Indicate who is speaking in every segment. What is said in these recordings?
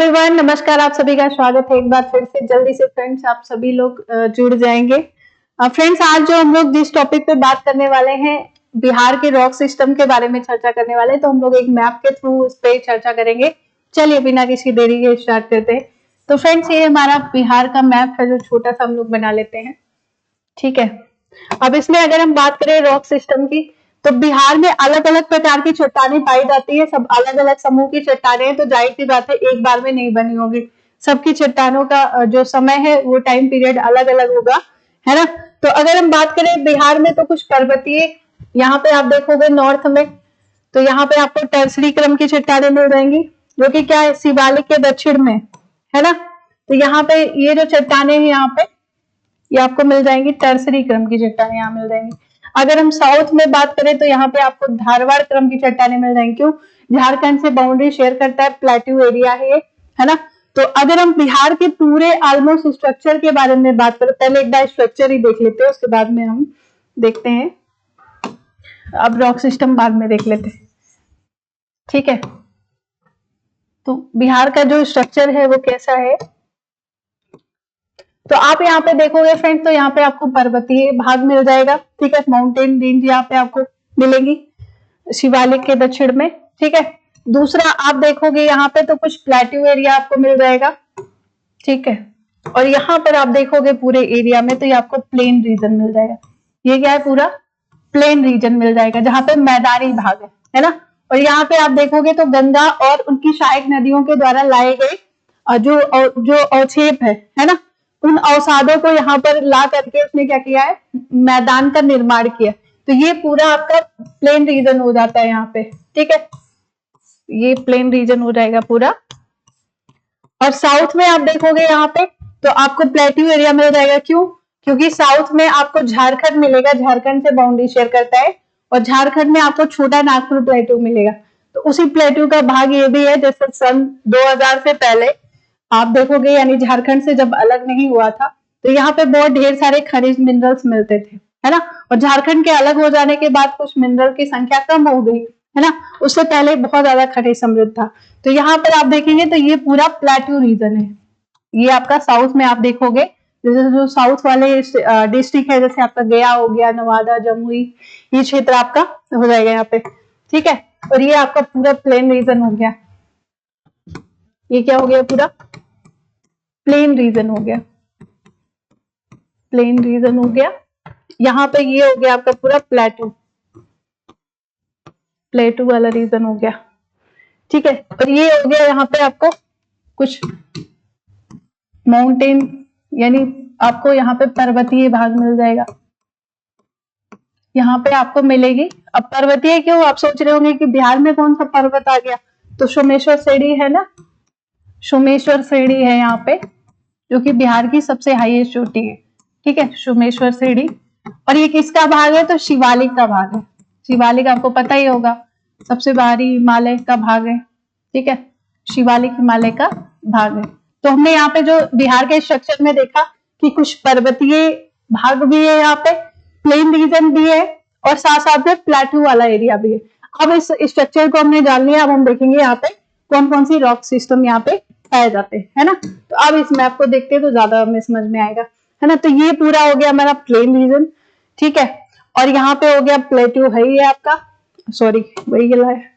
Speaker 1: Everyone, नमस्कार। आप सभी का स्वागत है एक बार फिर से। जल्दी से फ्रेंड्स आप सभी लोग जुड़ जाएंगे। फ्रेंड्स आज जो हम लोग जिस टॉपिक पे बात करने वाले हैं, बिहार के रॉक सिस्टम के बारे में चर्चा करने वाले हैं। तो हम लोग एक मैप के थ्रू इस पे चर्चा करेंगे। चलिए बिना किसी देरी के स्टार्ट करते हैं। तो फ्रेंड्स ये हमारा बिहार का मैप है जो छोटा सा हम लोग बना लेते हैं, ठीक है। अब इसमें अगर हम बात करें रॉक सिस्टम की, तो बिहार में अलग अलग प्रकार की चट्टानें पाई जाती है। सब अलग अलग समूह की चट्टानें हैं, तो जाहिर सी बात है एक बार में नहीं बनी होगी। सबकी चट्टानों का जो समय है वो टाइम पीरियड अलग अलग होगा, है ना। तो अगर हम बात करें बिहार में, तो कुछ पर्वतीय, यहाँ पे आप देखोगे नॉर्थ में, तो यहाँ पे आपको टर्सरी क्रम की चट्टानें मिल जाएंगी, जो कि क्या है, शिवालिक के दक्षिण में, है ना। तो यहाँ पे ये जो चट्टानें हैं यहाँ पे, ये आपको मिल जाएंगी टर्सरी क्रम की चट्टानें यहाँ मिल जाएंगी। अगर हम साउथ में बात करें तो यहाँ पे आपको धारवाड़ क्रम की चट्टानें मिल जाएंगी। क्यों? झारखंड से बाउंड्री शेयर करता है, प्लेट्यू एरिया है ना। तो अगर हम बिहार के पूरे ऑलमोस्ट स्ट्रक्चर के बारे में बात करें, पहले एक बार स्ट्रक्चर ही देख लेते हैं, उसके बाद में हम देखते हैं। अब रॉक सिस्टम बाद में देख लेते हैं, ठीक है। तो बिहार का जो स्ट्रक्चर है वो कैसा है, तो आप यहाँ पे देखोगे फ्रेंड्स, तो यहाँ पे आपको पर्वतीय भाग मिल जाएगा, ठीक है। माउंटेन रेंज यहाँ पे आपको मिलेंगी शिवालिक के दक्षिण में, ठीक है। दूसरा आप देखोगे यहाँ पे तो कुछ प्लेट्यू एरिया आपको मिल जाएगा, ठीक है। और यहाँ पर आप देखोगे पूरे एरिया में, तो ये आपको प्लेन रीजन मिल जाएगा। ये क्या है, पूरा प्लेन रीजन मिल जाएगा, जहाँ पे मैदानी भाग है ना। और यहाँ पे आप देखोगे तो गंगा और उनकी सहायक नदियों के द्वारा लाए गए जो अवक्षेप है ना, उन अवसादों को यहाँ पर ला करके उसने क्या किया है, मैदान का निर्माण किया। तो ये पूरा आपका प्लेन रीजन हो जाता है यहाँ पे, ठीक है। ये प्लेन रीजन हो जाएगा पूरा। और साउथ में आप देखोगे यहाँ पे, तो आपको प्लेट्यू एरिया मिल जाएगा। क्यों? क्योंकि साउथ में आपको झारखंड मिलेगा, झारखंड से बाउंड्री शेयर करता है, और झारखंड में आपको छोटा नागपुर प्लेट्यू मिलेगा। तो उसी प्लेट्यू का भाग ये भी है, जैसे सन 2000 से पहले आप देखोगे, यानी झारखंड से जब अलग नहीं हुआ था, तो यहाँ पे बहुत ढेर सारे खनिज मिनरल्स मिलते थे, है ना। और झारखंड के अलग हो जाने के बाद कुछ मिनरल की संख्या कम हो गई, है ना। उससे पहले बहुत ज्यादा खनिज समृद्ध था। तो यहाँ पर आप देखेंगे तो ये पूरा प्लेट्यू रीजन है। ये आपका साउथ में आप देखोगे, जैसे जो साउथ वाले डिस्ट्रिक्ट है, जैसे आपका गया हो गया, नवादा, जमुई, ये क्षेत्र आपका हो जाएगा यहाँ पे, ठीक है। और ये आपका पूरा प्लेन रीजन हो गया। ये क्या हो गया, पूरा प्लेन रीजन हो गया, प्लेन रीजन हो गया। यहाँ पे ये हो गया आपका पूरा प्लेटू वाला रीजन हो गया, ठीक है। और ये हो गया यहाँ पे आपको कुछ माउंटेन, यानी आपको यहाँ पे पर्वतीय भाग मिल जाएगा। यहाँ पे आपको मिलेगी। अब पर्वतीय क्यों, आप सोच रहे होंगे कि बिहार में कौन सा पर्वत आ गया, तो सोमेश्वर श्रेणी है ना, सोमेश्वर श्रेणी है यहाँ पे, जो कि बिहार की सबसे हाईएस्ट चोटी है, ठीक है, सोमेश्वर श्रेणी। और ये किसका भाग है, तो शिवालिक का भाग है। शिवालिक आपको पता ही होगा, सबसे बाहरी हिमालय का भाग है, ठीक है। शिवालिक हिमालय का भाग है। तो हमने यहाँ पे जो बिहार के स्ट्रक्चर में देखा कि कुछ पर्वतीय भाग भी है, यहाँ पे प्लेन रीजन भी है, और साथ साथ में प्लेट्यू वाला एरिया भी है। अब इस स्ट्रक्चर को हमने जान लिया। अब हम देखेंगे यहाँ पे कौन कौन सी रॉक सिस्टम यहाँ पे पाए जाते हैं, है ना। तो अब इस मैप को देखते हैं तो ज्यादा हमें समझ में आएगा, है ना। तो ये पूरा हो गया हमारा प्लेन रीजन, ठीक है। और यहाँ पे हो गया प्लेट्यू, है ये आपका, सॉरी वही गला है,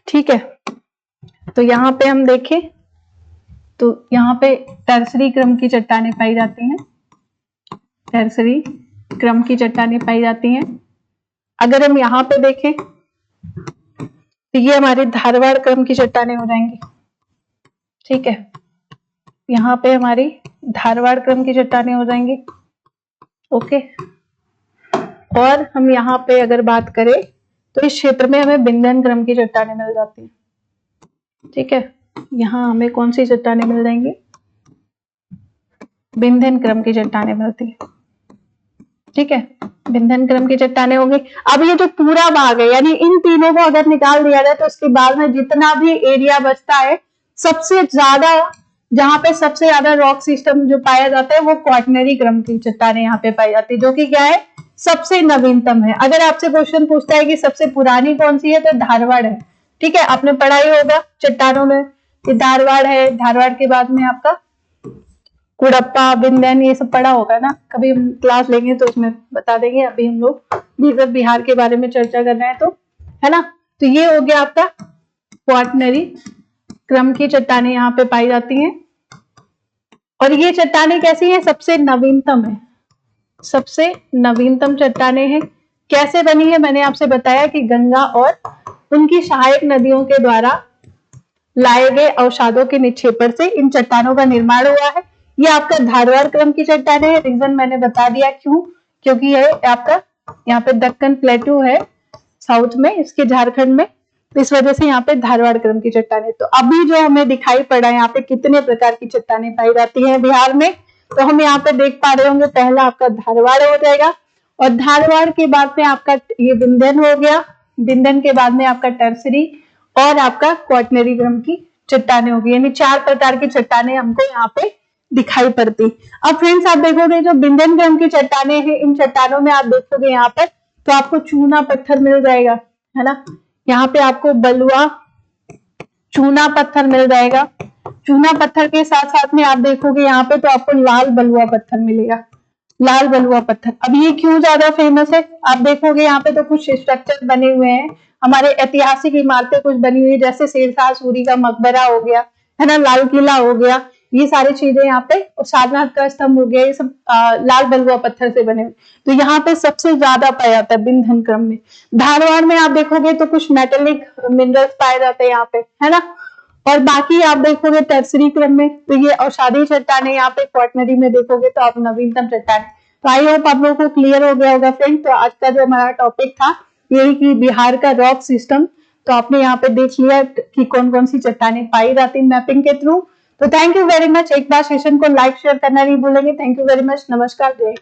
Speaker 1: ठीक है। तो यहाँ पे हम देखें तो यहाँ पे टर्सरी क्रम की चट्टानें पाई जाती हैं, टर्सरी क्रम की चट्टानें पाई जाती हैं। अगर हम यहाँ पे देखें तो ये हमारे धारवाड़ क्रम की चट्टानें हो जाएंगी, ठीक है। यहाँ पे हमारी धारवाड़ क्रम की चट्टानें हो जाएंगी, ओके। और हम यहाँ पे अगर बात करें तो इस क्षेत्र में हमें विंध्यन क्रम की चट्टानें मिल जाती हैं, ठीक है। यहाँ हमें कौन सी चट्टानें मिल जाएंगी, विंध्यन क्रम की चट्टानें मिलती है, ठीक है। विंध्यन क्रम की चट्टानें होंगी। अब ये जो पूरा भाग है, यानी इन तीनों को अगर निकाल दिया जाए तो उसके बाद में जितना भी एरिया बचता है, सबसे ज्यादा, जहां पे सबसे ज्यादा रॉक सिस्टम जो पाया जाता है वो क्वाटरनरी क्रम की चट्टानें यहाँ पे पाई जाती है, जो कि क्या है, सबसे नवीनतम है। अगर आपसे क्वेश्चन पूछता है कि सबसे पुरानी कौन सी है, तो धारवाड़ है, ठीक है। आपने पढ़ा ही होगा चट्टानों में, ये धारवाड़ है, धारवाड़ के बाद में आपका कुड़प्पा, बिंदन, ये सब पढ़ा होगा ना, कभी हम क्लास लेंगे तो उसमें बता देंगे। अभी हम लोग बिहार के बारे में चर्चा कर रहे हैं, तो है ना। तो ये हो गया आपका क्वाटरनरी क्रम की चट्टानें यहाँ पे पाई जाती हैं। और ये चट्टानें कैसी हैं? सबसे नवीनतम है, सबसे नवीनतम चट्टानें हैं। कैसे बनी है? मैंने आपसे बताया कि गंगा और उनकी सहायक नदियों के द्वारा लाए गए अवसादों के निक्षेपण से इन चट्टानों का निर्माण हुआ है। ये आपका धारवाड़ क्रम की चट्टानें है। रीजन मैंने बता दिया क्यों, क्योंकि ये आपका यहाँ पे दक्कन प्लेटू है साउथ में, इसके झारखंड में, तो इस वजह से यहाँ पे धारवाड़ क्रम की चट्टानें। तो अभी जो हमें दिखाई पड़ा है यहाँ पे कितने प्रकार की चट्टानें पाई जाती हैं बिहार में, तो हम यहाँ पे देख पा रहे होंगे। पहला आपका धारवाड़ हो जाएगा, और धारवाड़ के बाद में आपका ये बिंदन हो गया, बिंदन के बाद में आपका टर्सरी और आपका क्वाटरनरी क्रम की चट्टानें होगी। यानी 4 प्रकार की चट्टानें हमको यहाँ पे दिखाई पड़ती। अब फ्रेंड्स आप देखोगे जो बिंदन क्रम की चट्टानें हैं, इन चट्टानों में आप देखोगे यहाँ पर तो आपको चूना पत्थर मिल जाएगा, है ना। यहाँ पे आपको बलुआ चूना पत्थर मिल जाएगा। चूना पत्थर के साथ साथ में आप देखोगे यहाँ पे तो आपको लाल बलुआ पत्थर मिलेगा, लाल बलुआ पत्थर। अब ये क्यों ज्यादा फेमस है? आप देखोगे यहाँ पे तो कुछ स्ट्रक्चर बने हुए हैं, हमारे ऐतिहासिक इमारतें कुछ बनी हुई है, जैसे शेरशाह सूरी का मकबरा हो गया, है ना, लाल किला हो गया, ये सारी चीजें यहाँ पे, सारनाथ का स्तंभ हो गया, ये सब लाल बलुआ पत्थर से बने हुए। तो यहाँ पे सबसे ज्यादा पाया जाता है बिंदन क्रम में। धारवाड़ में आप देखोगे तो कुछ मेटेलिक मिनरल्स पाए जाते हैं यहाँ पे, है ना। और बाकी आप देखोगे टर्सरी क्रम में तो ये औषधीय चट्टानें, यहाँ पे क्वाटरनरी में देखोगे तो आप नवीनतम चट्टानें। तो आई होप आप लोगों को क्लियर हो गया होगा फ्रेंड। तो आज का जो हमारा टॉपिक था यही कि बिहार का रॉक सिस्टम, तो आपने यहाँ पे देख लिया कि कौन कौन सी चट्टानें पाई जाती मैपिंग के थ्रू। तो थैंक यू वेरी मच। एक बार सेशन को लाइक शेयर करना नहीं भूलेंगे। Thank you very much. नमस्कार, जय।